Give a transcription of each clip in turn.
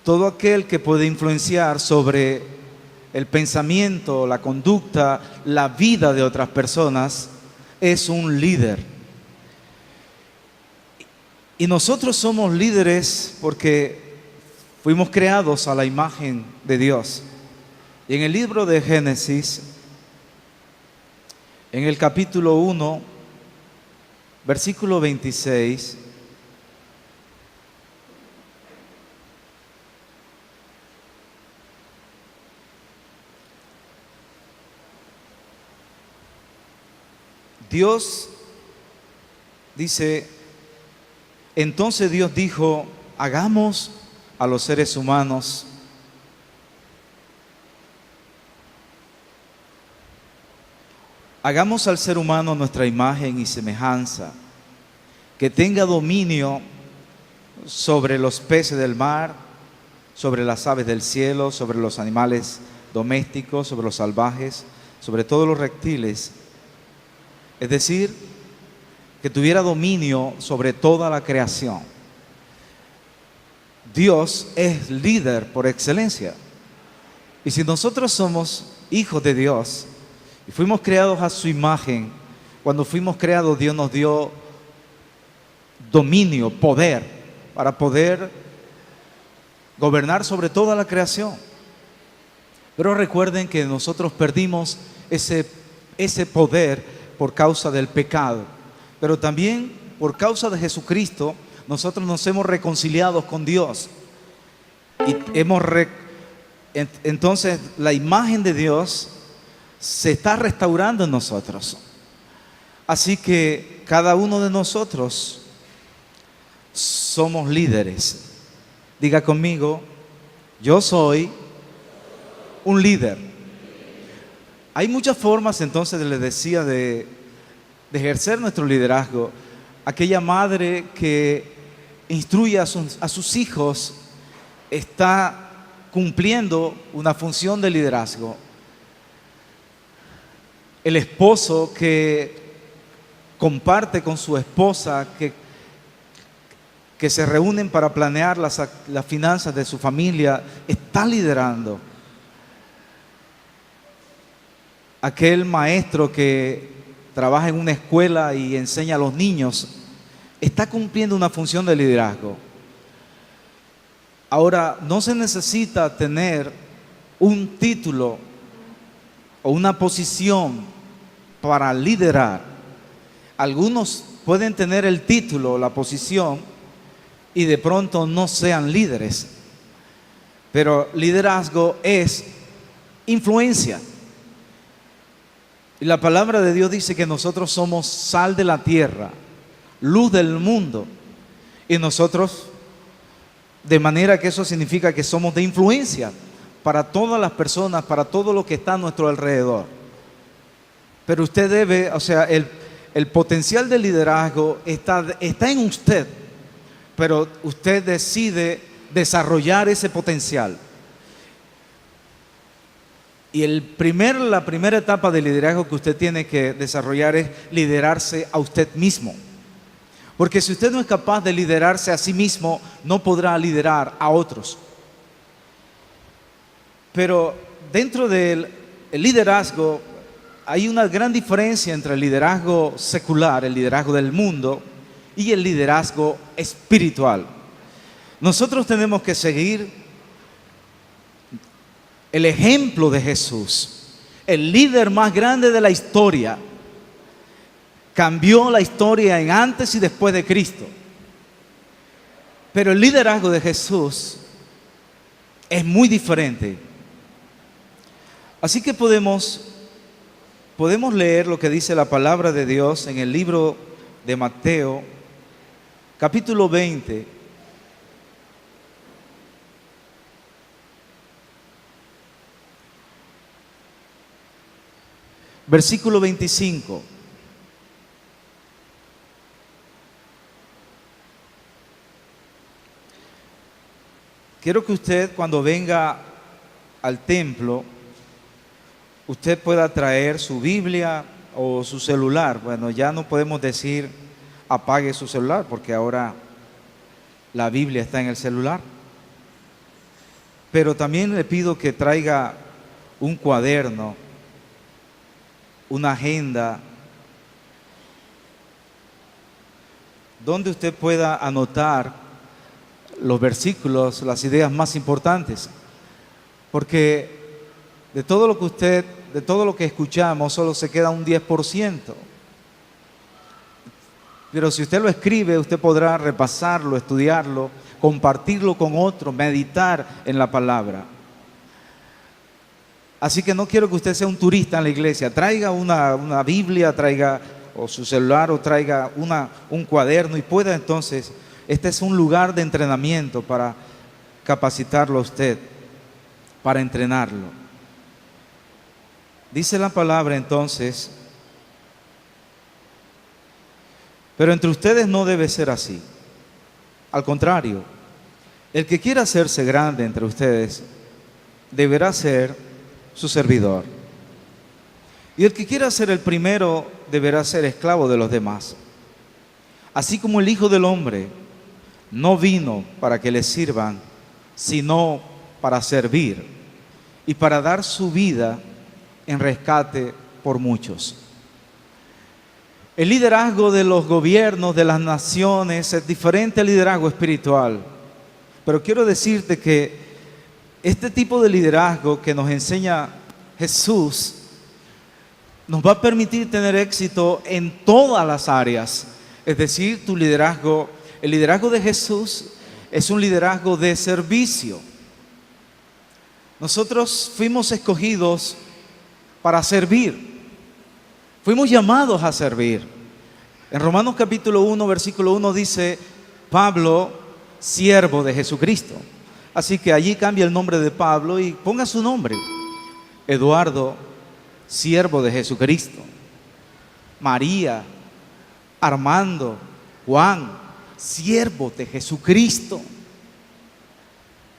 todo aquel que puede influenciar sobre el pensamiento, la conducta, la vida de otras personas, es un líder. Y nosotros somos líderes porque fuimos creados a la imagen de Dios. Y en el libro de Génesis, en el capítulo 1, versículo 26, Dios dice, entonces Dios dijo, hagamos a los seres humanos hagamos al ser humano nuestra imagen y semejanza, que tenga dominio sobre los peces del mar, sobre las aves del cielo, sobre los animales domésticos, sobre los salvajes, sobre todos los reptiles. Es decir, que tuviera dominio sobre toda la creación. Dios es líder por excelencia. Y si nosotros somos hijos de Dios y fuimos creados a su imagen, cuando fuimos creados Dios nos dio dominio, poder, para poder gobernar sobre toda la creación. Pero recuerden que nosotros perdimos ese poder por causa del pecado. Pero también por causa de Jesucristo, nosotros nos hemos reconciliado con Dios. Y entonces la imagen de Dios se está restaurando en nosotros. Así que cada uno de nosotros somos líderes. Diga conmigo, yo soy un líder. Hay muchas formas, entonces, les decía, de ejercer nuestro liderazgo. Aquella madre que instruye a sus hijos está cumpliendo una función de liderazgo. El esposo que comparte con su esposa, que se reúnen para planear las finanzas de su familia, está liderando. Aquel maestro que trabaja en una escuela y enseña a los niños, está cumpliendo una función de liderazgo. Ahora, no se necesita tener un título o una posición para liderar. Algunos pueden tener el título, la posición, y de pronto no sean líderes. Pero liderazgo es influencia. Y la palabra de Dios dice que nosotros somos sal de la tierra, luz del mundo. Y nosotros, de manera que eso significa que somos de influencia para todas las personas, para todo lo que está a nuestro alrededor. Pero usted debe, el potencial de liderazgo está en usted, pero usted decide desarrollar ese potencial. Y la primera etapa de liderazgo que usted tiene que desarrollar es liderarse a usted mismo. Porque si usted no es capaz de liderarse a sí mismo, no podrá liderar a otros. Pero dentro del liderazgo hay una gran diferencia entre el liderazgo secular, el liderazgo del mundo, y el liderazgo espiritual. Nosotros tenemos que seguir el ejemplo de Jesús, el líder más grande de la historia. Cambió la historia en antes y después de Cristo. Pero el liderazgo de Jesús es muy diferente. Así que podemos leer lo que dice la palabra de Dios en el libro de Mateo, capítulo 20. Versículo 25. Quiero que usted, cuando venga al templo, usted pueda traer su Biblia o su celular. Bueno, ya no podemos decir apague su celular, porque ahora la Biblia está en el celular. pero también le pido que traiga un cuaderno, una agenda, donde usted pueda anotar los versículos, las ideas más importantes, porque de todo lo que escuchamos, solo se queda un 10%. Pero si usted lo escribe, usted podrá repasarlo, estudiarlo, compartirlo con otros, meditar en la palabra. Así que no quiero que usted sea un turista en la iglesia. Traiga una Biblia, traiga o su celular, o traiga un cuaderno y pueda entonces, este es un lugar de entrenamiento para capacitarlo a usted, para entrenarlo. Dice la palabra entonces: pero entre ustedes no debe ser así. Al contrario, el que quiera hacerse grande entre ustedes deberá ser su servidor. Y el que quiera ser el primero deberá ser esclavo de los demás. Así como el Hijo del Hombre no vino para que le sirvan, sino para servir y para dar su vida en rescate por muchos. El liderazgo de los gobiernos, de las naciones, es diferente al liderazgo espiritual. Pero quiero decirte que este tipo de liderazgo que nos enseña Jesús nos va a permitir tener éxito en todas las áreas. Es decir, el liderazgo de Jesús es un liderazgo de servicio. Nosotros fuimos escogidos para servir. Fuimos llamados a servir. En Romanos capítulo 1, versículo 1 dice: Pablo, siervo de Jesucristo. Así que allí cambia el nombre de Pablo y ponga su nombre. Eduardo, siervo de Jesucristo. María, Armando, Juan, siervo de Jesucristo.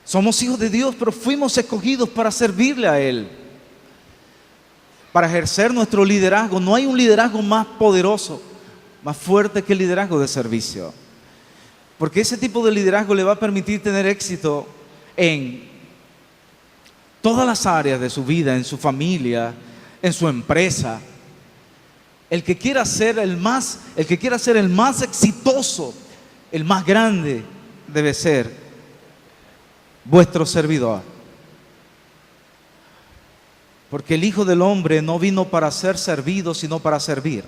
Somos hijos de Dios, pero fuimos escogidos para servirle a Él, para ejercer nuestro liderazgo. No hay un liderazgo más poderoso, más fuerte que el liderazgo de servicio, porque ese tipo de liderazgo le va a permitir tener éxito en todas las áreas de su vida, en su familia, en su empresa. El que quiera ser el más exitoso, el más grande, debe ser vuestro servidor. Porque el Hijo del Hombre no vino para ser servido, sino para servir.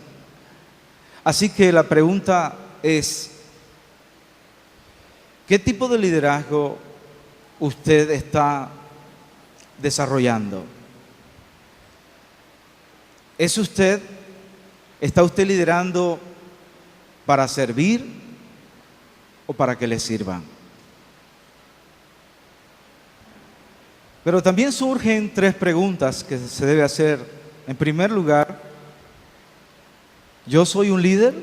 Así que la pregunta es: ¿qué tipo de liderazgo usted está desarrollando? ¿Está usted liderando para servir o para que le sirvan? Pero también surgen tres preguntas que se debe hacer. En primer lugar, ¿yo soy un líder?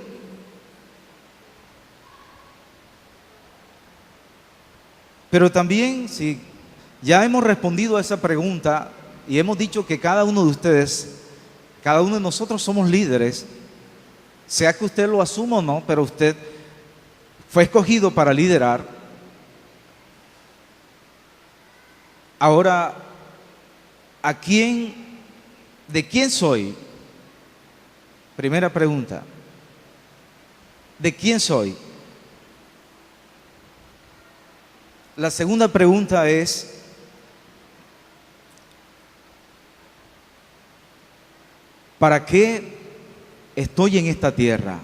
Pero también, si ya hemos respondido a esa pregunta y hemos dicho que cada uno de ustedes, cada uno de nosotros somos líderes, sea que usted lo asuma o no, pero usted fue escogido para liderar. Ahora, ¿de quién soy? Primera pregunta. ¿De quién soy? La segunda pregunta es: ¿para qué estoy en esta tierra?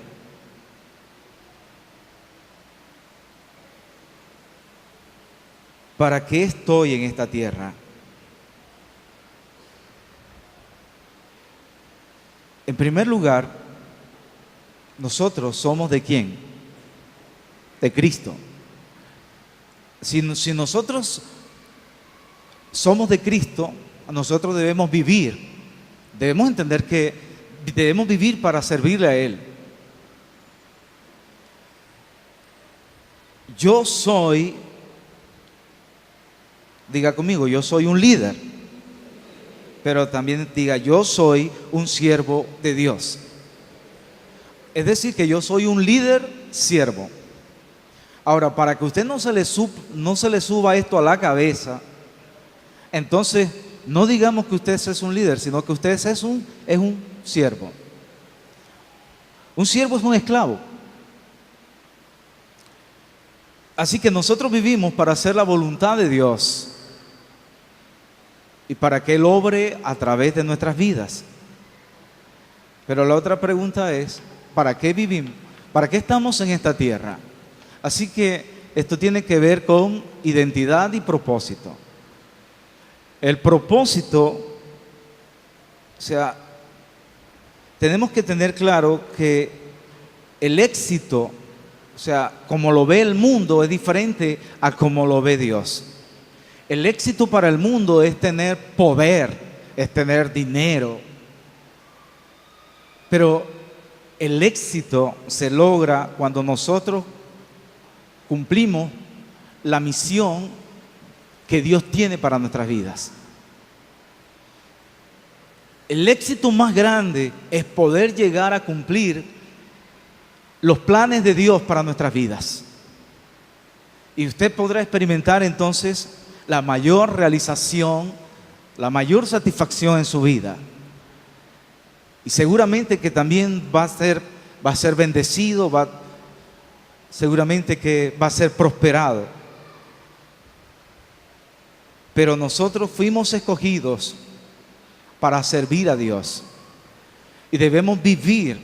¿Para qué estoy en esta tierra? En primer lugar, nosotros somos ¿de quién? De Cristo. Si nosotros somos de Cristo, nosotros debemos vivir. Debemos entender que debemos vivir para servirle a Él. Yo soy, diga conmigo, yo soy un líder. Pero también diga: yo soy un siervo de Dios. Es decir, que yo soy un líder siervo. Ahora, para que usted no se le suba esto a la cabeza, entonces no digamos que usted es un líder, sino que usted es un siervo. Un siervo es un esclavo. Así que nosotros vivimos para hacer la voluntad de Dios y para que Él obre a través de nuestras vidas. Pero la otra pregunta es, ¿para qué vivimos? ¿Para qué estamos en esta tierra? Así que esto tiene que ver con identidad y propósito. El propósito, o sea, tenemos que tener claro que el éxito, o sea, como lo ve el mundo, es diferente a como lo ve Dios. El éxito para el mundo es tener poder, es tener dinero. Pero el éxito se logra cuando nosotros cumplimos la misión que Dios tiene para nuestras vidas. El éxito más grande es poder llegar a cumplir los planes de Dios para nuestras vidas. Y usted podrá experimentar entonces la mayor realización, la mayor satisfacción en su vida. Y seguramente que también va a ser bendecido, seguramente que va a ser prosperado. Pero nosotros fuimos escogidos para servir a Dios. Y debemos vivir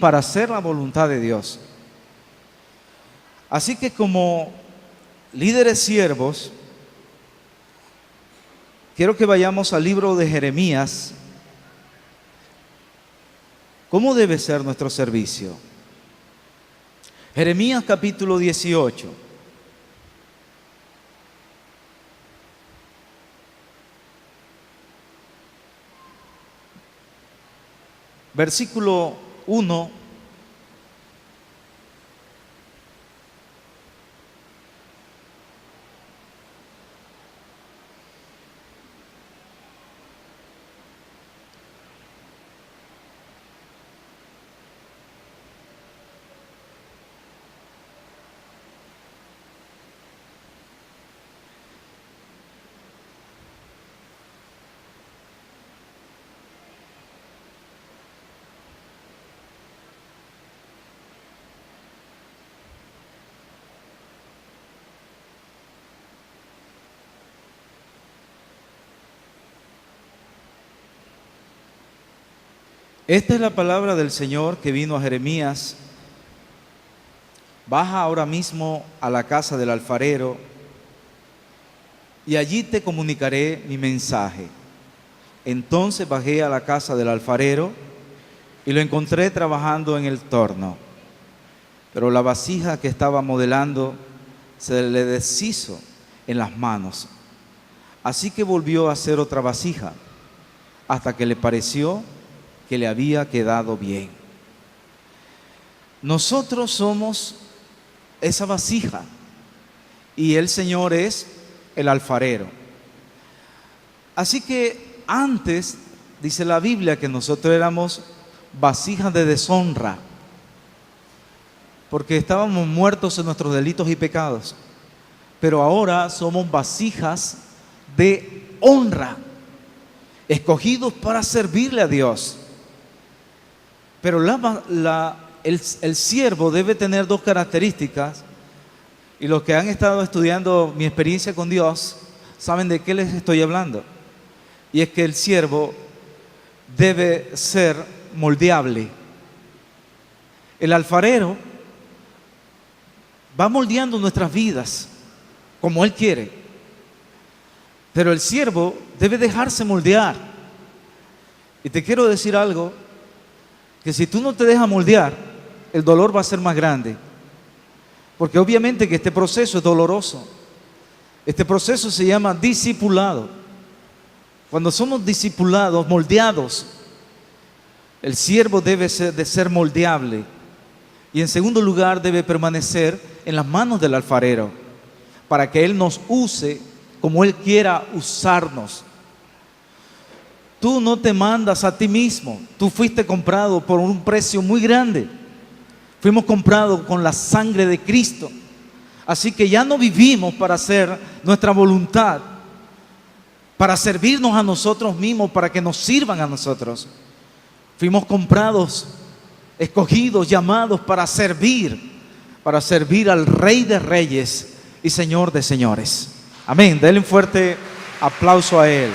para hacer la voluntad de Dios. Así que como líderes siervos, quiero que vayamos al libro de Jeremías. ¿Cómo debe ser nuestro servicio? Jeremías capítulo 18. Versículo 1. Esta es la palabra del Señor que vino a Jeremías. Baja ahora mismo a la casa del alfarero y allí te comunicaré mi mensaje. Entonces bajé a la casa del alfarero y lo encontré trabajando en el torno. Pero la vasija que estaba modelando se le deshizo en las manos. Así que volvió a hacer otra vasija hasta que le pareció que le había quedado bien. Nosotros somos esa vasija y el Señor es el alfarero. Así que antes dice la Biblia que nosotros éramos vasijas de deshonra porque estábamos muertos en nuestros delitos y pecados, pero ahora somos vasijas de honra, escogidos para servirle a Dios. Pero el siervo debe tener dos características, y los que han estado estudiando mi experiencia con Dios saben de qué les estoy hablando. Y es que el siervo debe ser moldeable. El alfarero va moldeando nuestras vidas como Él quiere, pero el siervo debe dejarse moldear. Y te quiero decir algo, que si tú no te dejas moldear, el dolor va a ser más grande. Porque obviamente que este proceso es doloroso. Este proceso se llama discipulado. Cuando somos discipulados, moldeados, el siervo debe de ser moldeable. Y en segundo lugar debe permanecer en las manos del alfarero, para que Él nos use como Él quiera usarnos. Tú no te mandas a ti mismo. Tú fuiste comprado por un precio muy grande. Fuimos comprados con la sangre de Cristo. Así que ya no vivimos para hacer nuestra voluntad, para servirnos a nosotros mismos, para que nos sirvan a nosotros. Fuimos comprados, escogidos, llamados para servir al Rey de Reyes y Señor de Señores. Amén. Denle un fuerte aplauso a Él.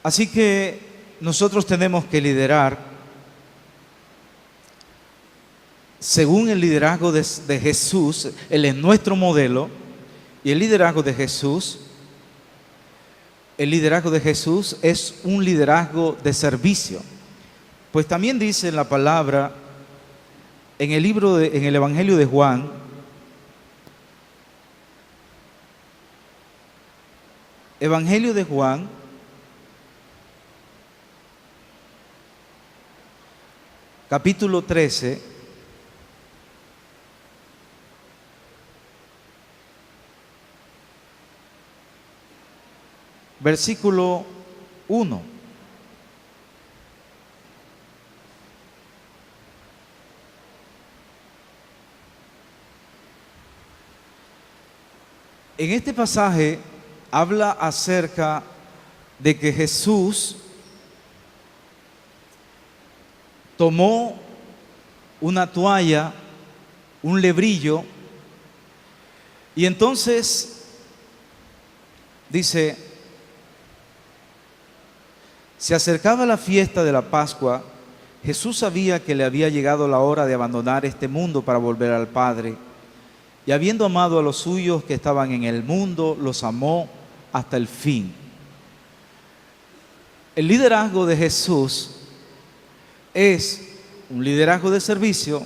Así que nosotros tenemos que liderar según el liderazgo de Jesús. Él es nuestro modelo. Y el liderazgo de Jesús es un liderazgo de servicio. Pues también dice en la palabra, en el Evangelio de Juan, capítulo 13, versículo 1. En este pasaje habla acerca de que Jesús tomó una toalla, un lebrillo, y entonces dice: se acercaba la fiesta de la Pascua. Jesús sabía que le había llegado la hora de abandonar este mundo para volver al Padre. Y habiendo amado a los suyos que estaban en el mundo, los amó hasta el fin. El liderazgo de Jesús es un liderazgo de servicio,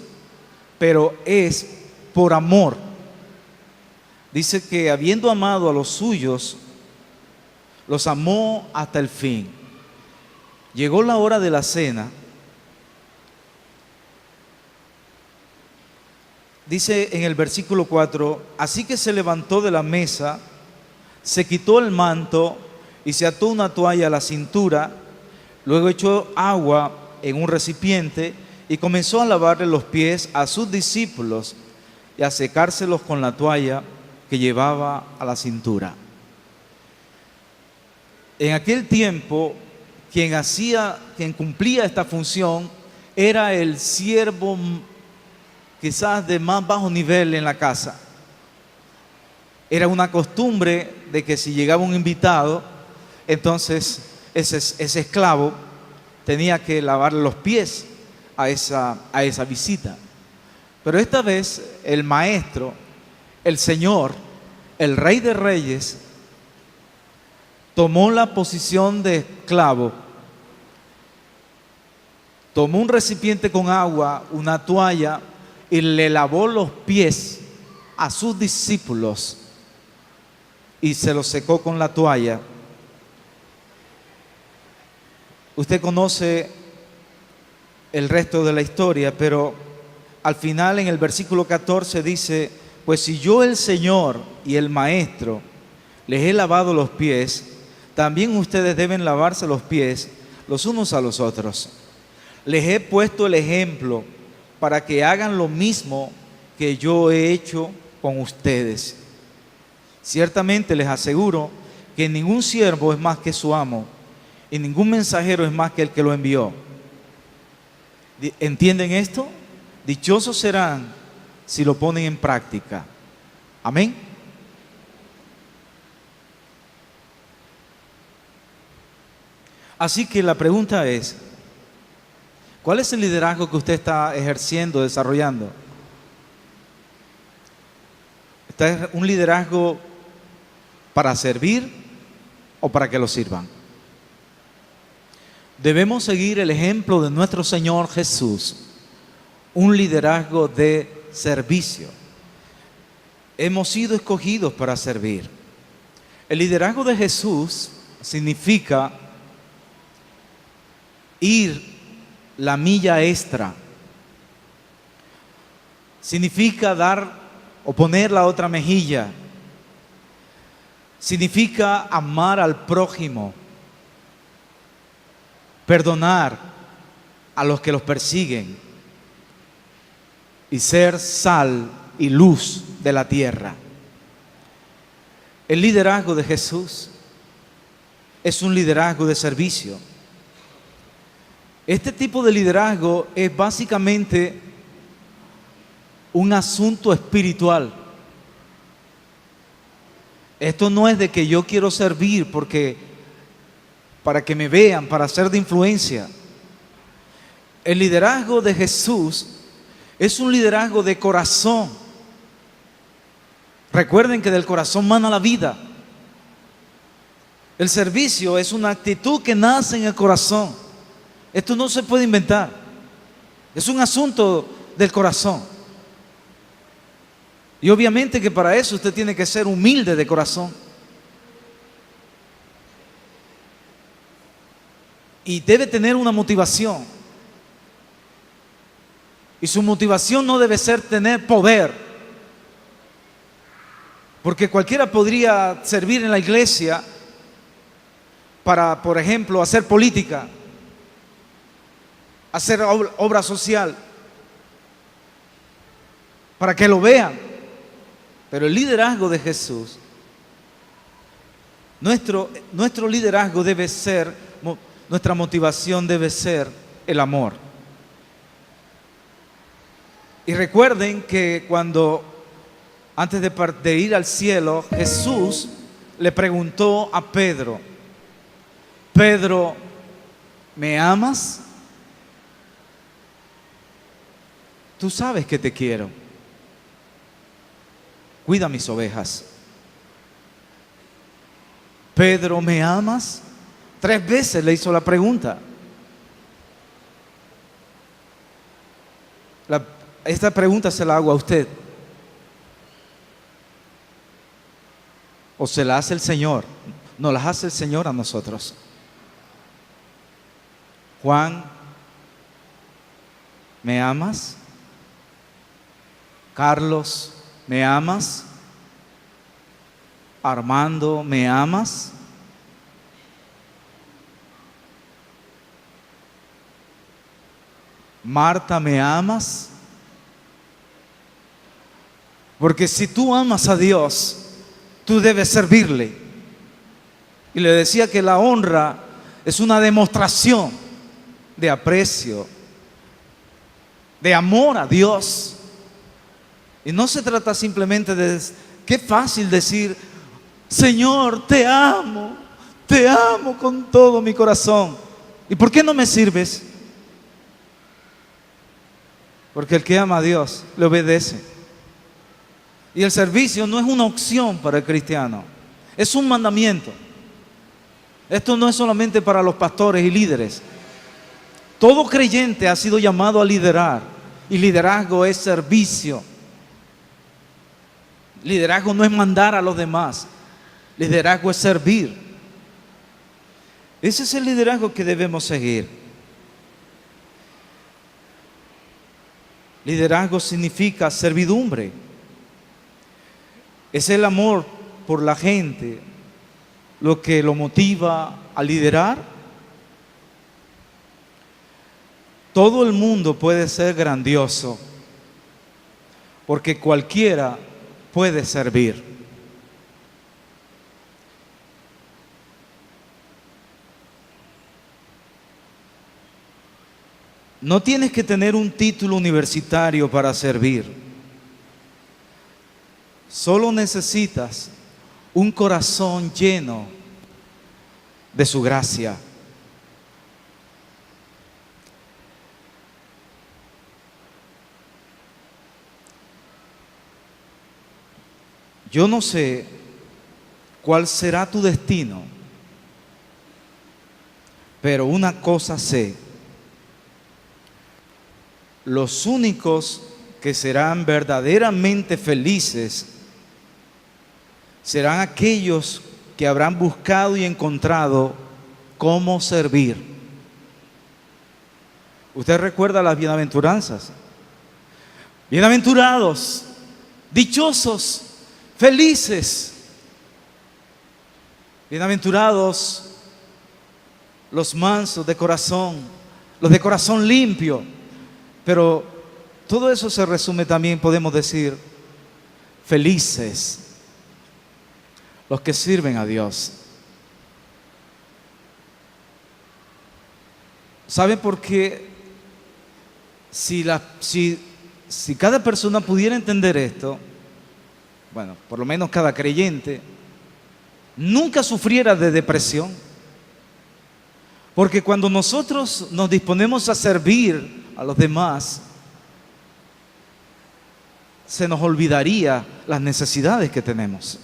pero es por amor. Dice que habiendo amado a los suyos, los amó hasta el fin. Llegó la hora de la cena. Dice en el versículo 4: así que se levantó de la mesa, se quitó el manto y se ató una toalla a la cintura. Luego echó agua en un recipiente y comenzó a lavarle los pies a sus discípulos y a secárselos con la toalla que llevaba a la cintura. En aquel tiempo, quien cumplía esta función era el siervo quizás de más bajo nivel en la casa. Era una costumbre de que si llegaba un invitado, entonces ese esclavo tenía que lavarle los pies a esa visita. Pero esta vez el maestro, el Señor, el Rey de Reyes, tomó la posición de esclavo, tomó un recipiente con agua, una toalla, y le lavó los pies a sus discípulos y se los secó con la toalla. Usted conoce el resto de la historia, pero al final en el versículo 14 dice: pues si yo, el Señor y el Maestro, les he lavado los pies, también ustedes deben lavarse los pies los unos a los otros. Les he puesto el ejemplo para que hagan lo mismo que yo he hecho con ustedes. Ciertamente les aseguro que ningún siervo es más que su amo, y ningún mensajero es más que el que lo envió. ¿Entienden esto? Dichosos serán si lo ponen en práctica. Amén. Así que la pregunta es: ¿cuál es el liderazgo que usted está ejerciendo, desarrollando? ¿Está un liderazgo para servir o para que lo sirvan? Debemos seguir el ejemplo de nuestro Señor Jesús, un liderazgo de servicio. Hemos sido escogidos para servir. El liderazgo de Jesús significa ir la milla extra. Significa dar o poner la otra mejilla. Significa amar al prójimo. perdonar a los que los persiguen y ser sal y luz de la tierra. El liderazgo de Jesús es un liderazgo de servicio. Este tipo de liderazgo es básicamente un asunto espiritual. Esto no es de que yo quiero servir para que me vean, para ser de influencia. El liderazgo de Jesús es un liderazgo de corazón. Recuerden que del corazón mana la vida. El servicio es una actitud que nace en el corazón. Esto no se puede inventar. Es un asunto del corazón. Y obviamente que para eso usted tiene que ser humilde de corazón. Y debe tener una motivación. Y su motivación no debe ser tener poder. Porque cualquiera podría servir en la iglesia para, por ejemplo, hacer política, hacer obra social, para que lo vean. Pero el liderazgo de Jesús, nuestro liderazgo debe ser, nuestra motivación debe ser el amor. Y recuerden que antes de ir al cielo, Jesús le preguntó a Pedro: Pedro, ¿me amas? Tú sabes que te quiero. Cuida mis ovejas. Pedro, ¿me amas? 3 veces le hizo la pregunta. Esta pregunta se la hago a usted. ¿O se la hace el Señor? No las hace el Señor a nosotros. Juan, ¿me amas? Carlos, ¿me amas? Armando, ¿me amas? Marta, ¿me amas? Porque si tú amas a Dios, tú debes servirle. Y le decía que la honra es una demostración de aprecio, de amor a Dios. Y no se trata simplemente de, qué fácil decir, Señor, te amo con todo mi corazón. ¿Y por qué no me sirves? Porque el que ama a Dios le obedece. Y el servicio no es una opción para el cristiano, es un mandamiento. Esto no es solamente para los pastores y líderes. Todo creyente ha sido llamado a liderar, y liderazgo es servicio. Liderazgo no es mandar a los demás, liderazgo es servir. Ese es el liderazgo que debemos seguir. Liderazgo significa servidumbre. Es el amor por la gente lo que lo motiva a liderar. Todo el mundo puede ser grandioso, porque cualquiera puede servir. No tienes que tener un título universitario para servir. Solo necesitas un corazón lleno de su gracia. Yo no sé cuál será tu destino, pero una cosa sé: los únicos que serán verdaderamente felices serán aquellos que habrán buscado y encontrado cómo servir. Usted recuerda las bienaventuranzas. Bienaventurados, dichosos, felices. Bienaventurados los mansos de corazón, los de corazón limpio. Pero todo eso se resume también, podemos decir, felices los que sirven a Dios. ¿Saben por qué? Si cada persona pudiera entender esto, bueno, por lo menos cada creyente, nunca sufriera de depresión. Porque cuando nosotros nos disponemos a servir a los demás, se nos olvidaría las necesidades que tenemos.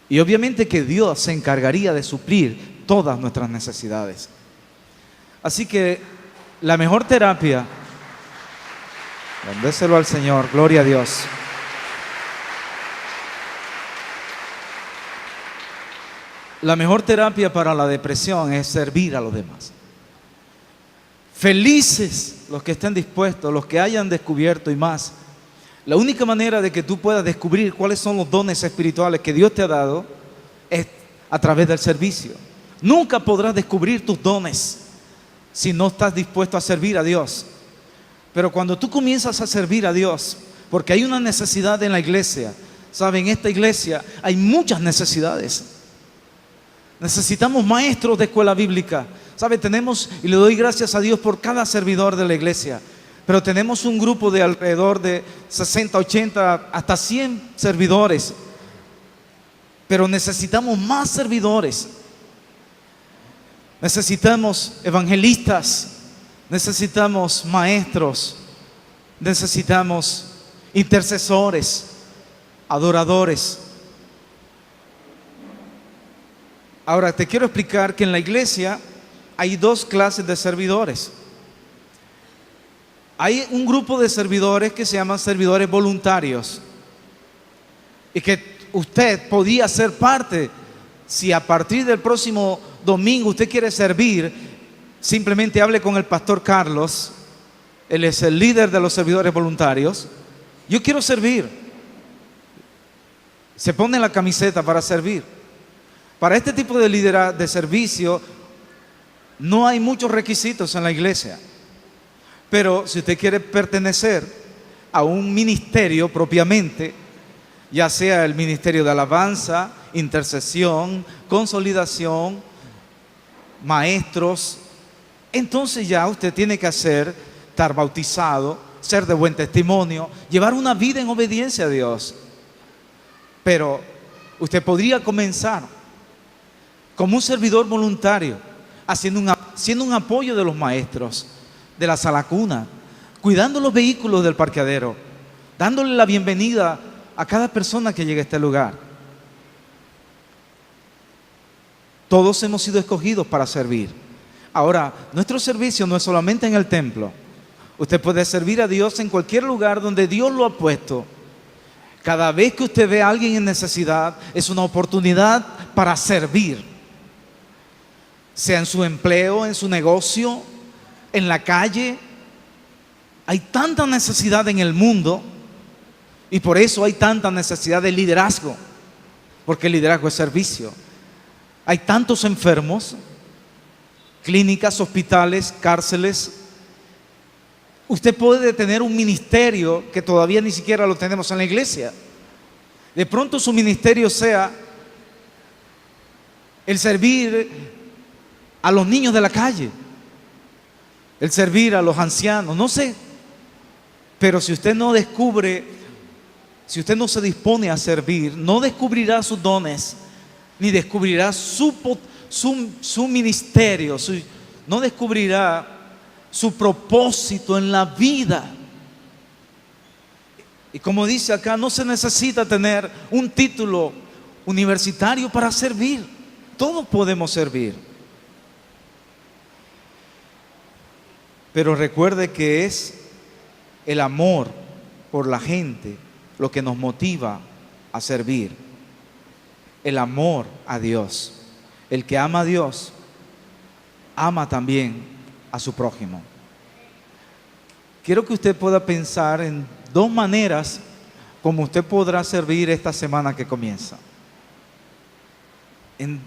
Y obviamente que Dios se encargaría de suplir todas nuestras necesidades. Así que la mejor terapia, bendéselo al Señor, gloria a Dios. La mejor terapia para la depresión es servir a los demás. Felices los que estén dispuestos, los que hayan descubierto y más. La única manera de que tú puedas descubrir cuáles son los dones espirituales que Dios te ha dado es a través del servicio. Nunca podrás descubrir tus dones si no estás dispuesto a servir a Dios. Pero cuando tú comienzas a servir a Dios, porque hay una necesidad en la iglesia, ¿saben? En esta iglesia hay muchas necesidades. Necesitamos maestros de escuela bíblica. ¿Sabe? Tenemos, y le doy gracias a Dios por cada servidor de la iglesia, pero tenemos un grupo de alrededor de 60, 80, hasta 100 servidores. Pero necesitamos más servidores. Necesitamos evangelistas, necesitamos maestros, necesitamos intercesores, adoradores. Ahora te quiero explicar que en la iglesia hay dos clases de servidores. Hay un grupo de servidores que se llaman servidores voluntarios y que usted podía ser parte. Si a partir del próximo domingo usted quiere servir, simplemente hable con el pastor Carlos. Él es el líder de los servidores voluntarios. Yo quiero servir. Se pone la camiseta para servir. Para este tipo de liderazgo, de servicio, no hay muchos requisitos en la iglesia. Pero si usted quiere pertenecer a un ministerio propiamente, ya sea el ministerio de alabanza, intercesión, consolidación, maestros, entonces ya usted tiene que estar bautizado, ser de buen testimonio, llevar una vida en obediencia a Dios. Pero usted podría comenzar como un servidor voluntario, siendo un apoyo de los maestros, de la sala cuna, cuidando los vehículos del parqueadero, dándole la bienvenida a cada persona que llegue a este lugar. Todos hemos sido escogidos para servir. Ahora, nuestro servicio no es solamente en el templo. Usted puede servir a Dios en cualquier lugar donde Dios lo ha puesto. Cada vez que usted ve a alguien en necesidad, es una oportunidad para servir. Sea en su empleo, en su negocio, en la calle. Hay tanta necesidad en el mundo y por eso hay tanta necesidad de liderazgo, porque el liderazgo es servicio. Hay tantos enfermos, clínicas, hospitales, cárceles. Usted puede tener un ministerio que todavía ni siquiera lo tenemos en la iglesia. De pronto su ministerio sea el servir a los niños de la calle, el servir a los ancianos, no sé. Pero si usted no descubre, si usted no se dispone a servir, no descubrirá sus dones, ni descubrirá su ministerio, no descubrirá su propósito en la vida. Y como dice acá, no se necesita tener un título universitario para servir. Todos podemos servir. Pero recuerde que es el amor por la gente lo que nos motiva a servir. El amor a Dios. El que ama a Dios, ama también a su prójimo. Quiero que usted pueda pensar en dos maneras como usted podrá servir esta semana que comienza. En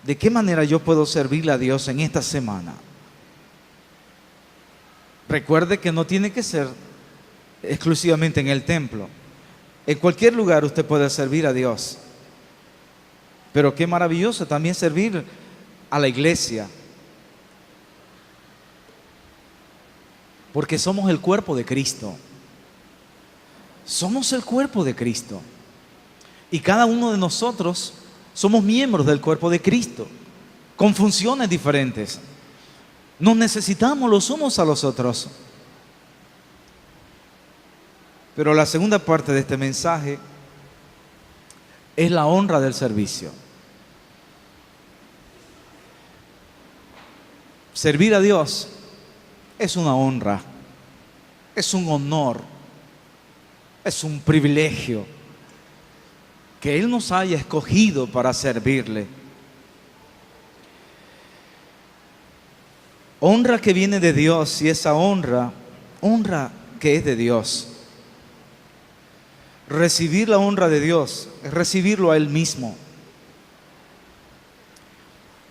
¿De qué manera yo puedo servirle a Dios en esta semana? Recuerde que no tiene que ser exclusivamente en el templo. En cualquier lugar usted puede servir a Dios. Pero qué maravilloso también servir a la iglesia. Porque somos el cuerpo de Cristo. Somos el cuerpo de Cristo. Y cada uno de nosotros somos miembros del cuerpo de Cristo, con funciones diferentes. Nos necesitamos los unos a los otros. Pero la segunda parte de este mensaje es la honra del servicio. Servir a Dios es una honra, es un honor, es un privilegio que Él nos haya escogido para servirle. Honra que viene de Dios, y esa honra que es de Dios. Recibir la honra de Dios es recibirlo a Él mismo.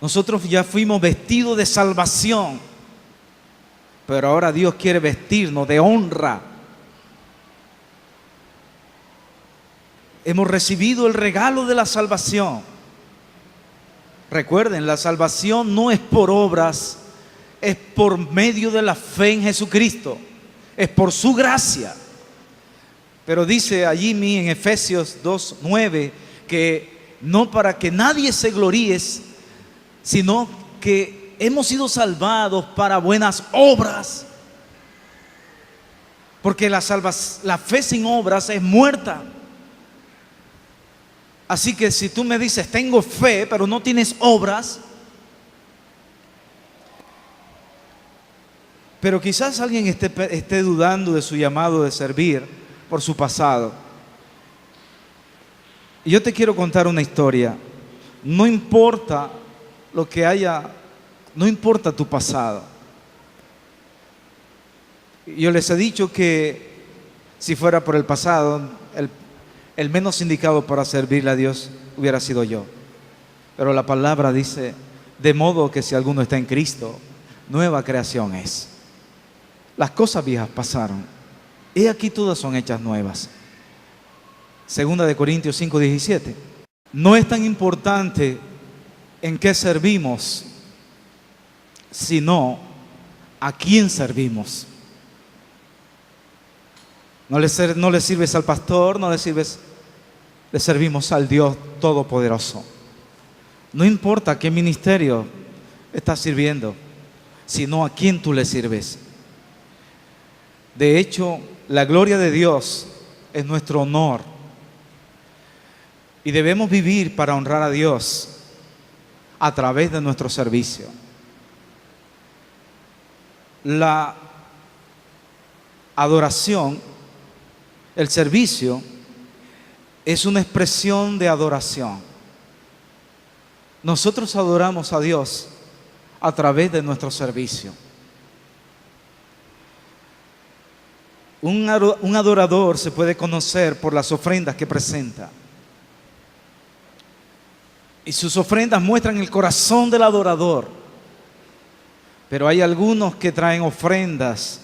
Nosotros ya fuimos vestidos de salvación, pero ahora Dios quiere vestirnos de honra. Hemos recibido el regalo de la salvación. Recuerden, la salvación no es por obras, es por medio de la fe en Jesucristo, es por su gracia. Pero dice allí en Efesios 2:9 que no para que nadie se gloríe, sino que hemos sido salvados para buenas obras. Porque la fe sin obras es muerta. Así que si tú me dices, tengo fe, pero no tienes obras, pero quizás alguien esté dudando de su llamado de servir por su pasado. Y yo te quiero contar una historia. No importa lo que haya, no importa tu pasado. Yo les he dicho que si fuera por el pasado, el menos indicado para servirle a Dios hubiera sido yo. Pero la palabra dice, de modo que si alguno está en Cristo, nueva creación es. Las cosas viejas pasaron, y aquí todas son hechas nuevas. Segunda de Corintios 5:17. No es tan importante en qué servimos, sino a quién servimos. No le sirves al pastor, le servimos al Dios Todopoderoso. No importa a qué ministerio estás sirviendo, sino a quién tú le sirves. De hecho, la gloria de Dios es nuestro honor. Y debemos vivir para honrar a Dios a través de nuestro servicio. La adoración, el servicio, es una expresión de adoración. Nosotros adoramos a Dios a través de nuestro servicio. Un adorador se puede conocer por las ofrendas que presenta. Y sus ofrendas muestran el corazón del adorador. Pero hay algunos que traen ofrendas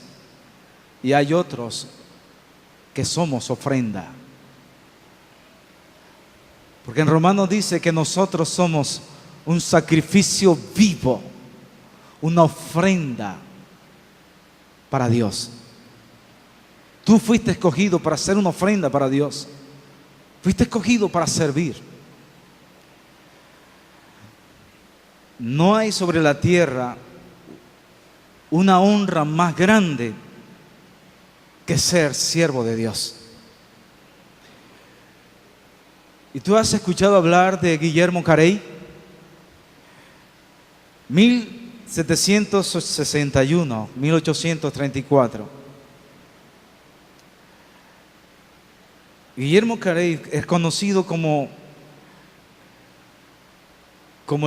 y hay otros que somos ofrenda. Porque en Romanos dice que nosotros somos un sacrificio vivo, una ofrenda para Dios. Tú fuiste escogido para hacer una ofrenda para Dios. Fuiste escogido para servir. No hay sobre la tierra una honra más grande que ser siervo de Dios. ¿Y tú has escuchado hablar de Guillermo Carey? 1761, 1834. Guillermo Carey es conocido como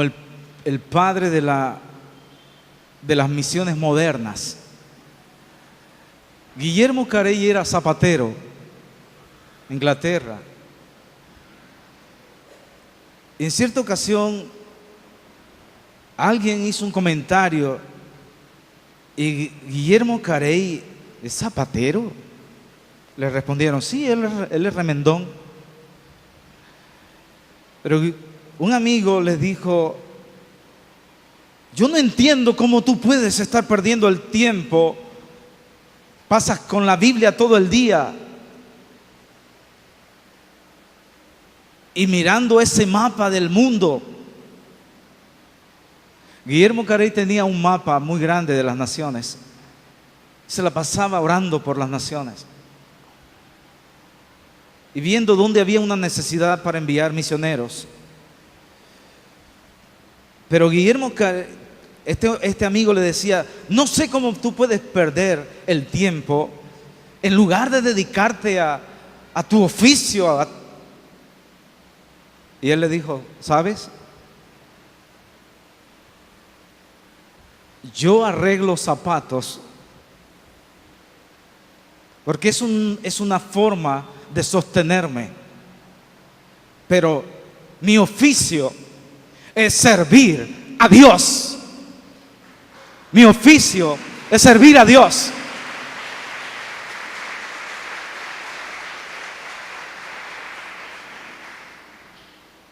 el padre de las misiones modernas. Guillermo Carey era zapatero en Inglaterra. En cierta ocasión alguien hizo un comentario y Guillermo Carey es zapatero. Le respondieron, sí, él es remendón. Pero un amigo les dijo, yo no entiendo cómo tú puedes estar perdiendo el tiempo, pasas con la Biblia todo el día y mirando ese mapa del mundo. Guillermo Carey tenía un mapa muy grande de las naciones. Se la pasaba orando por las naciones y viendo dónde había una necesidad para enviar misioneros. Pero Guillermo Carey, este amigo le decía, no sé cómo tú puedes perder el tiempo en lugar de dedicarte a tu oficio. Y él le dijo, ¿sabes? Yo arreglo zapatos porque es una forma de sostenerme, pero mi oficio es servir a Dios. Mi oficio es servir a Dios.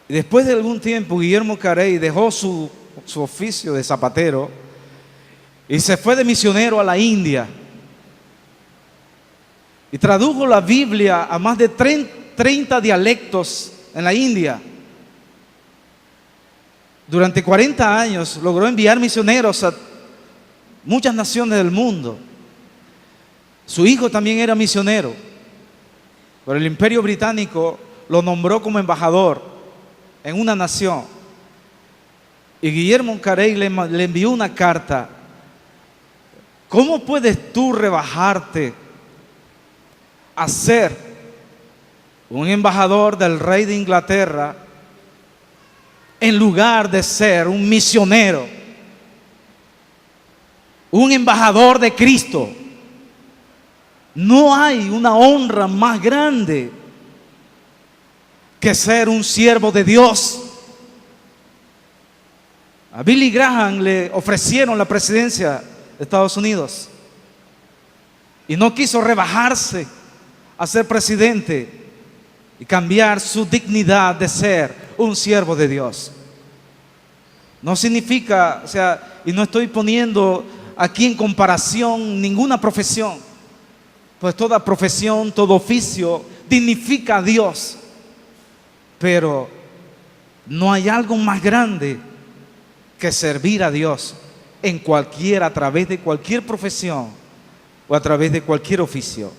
Y después de algún tiempo, Guillermo Carey dejó su oficio de zapatero y se fue de misionero a la India. Y tradujo la Biblia a más de 30 dialectos en la India. Durante 40 años logró enviar misioneros a muchas naciones del mundo. Su hijo también era misionero, pero el Imperio Británico lo nombró como embajador en una nación. Y Guillermo Carey le envió una carta. ¿Cómo puedes tú rebajarte a ser un embajador del rey de Inglaterra en lugar de ser un misionero, un embajador de Cristo? No hay una honra más grande que ser un siervo de Dios. A Billy Graham le ofrecieron la presidencia de Estados Unidos y no quiso rebajarse a ser presidente y cambiar su dignidad de ser un siervo de Dios. No significa, y no estoy poniendo aquí en comparación ninguna profesión, pues toda profesión, todo oficio dignifica a Dios, pero no hay algo más grande que servir a Dios a través de cualquier profesión o a través de cualquier oficio.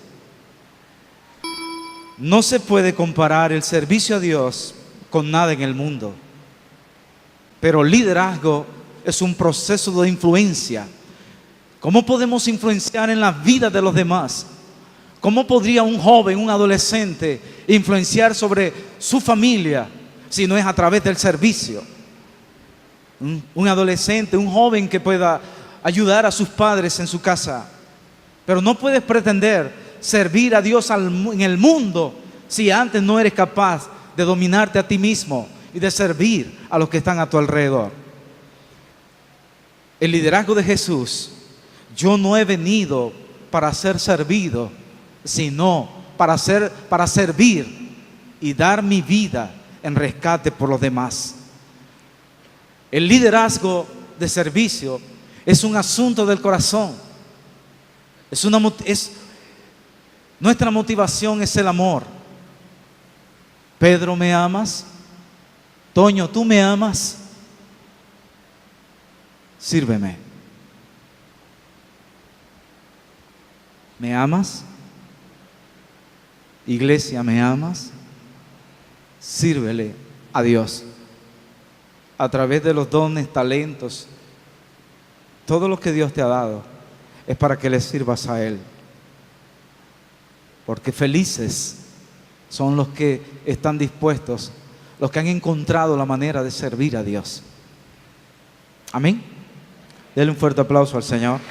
No se puede comparar el servicio a Dios con nada en el mundo. Pero liderazgo es un proceso de influencia. ¿Cómo podemos influenciar en la vida de los demás? ¿Cómo podría un joven, un adolescente influenciar sobre su familia si no es a través del servicio? Un adolescente, un joven que pueda ayudar a sus padres en su casa. Pero no puedes pretender servir a Dios en el mundo si antes no eres capaz de dominarte a ti mismo y de servir a los que están a tu alrededor. El liderazgo de Jesús: yo no he venido para ser servido, sino para servir y dar mi vida en rescate por los demás. El liderazgo de servicio es un asunto del corazón. Nuestra motivación es el amor. Pedro, ¿me amas? Toño, ¿tú me amas? Sírveme. ¿Me amas? Iglesia, ¿me amas? Sírvele a Dios a través de los dones, talentos. Todo lo que Dios te ha dado es para que le sirvas a Él. Porque felices son los que están dispuestos, los que han encontrado la manera de servir a Dios. Amén. Denle un fuerte aplauso al Señor.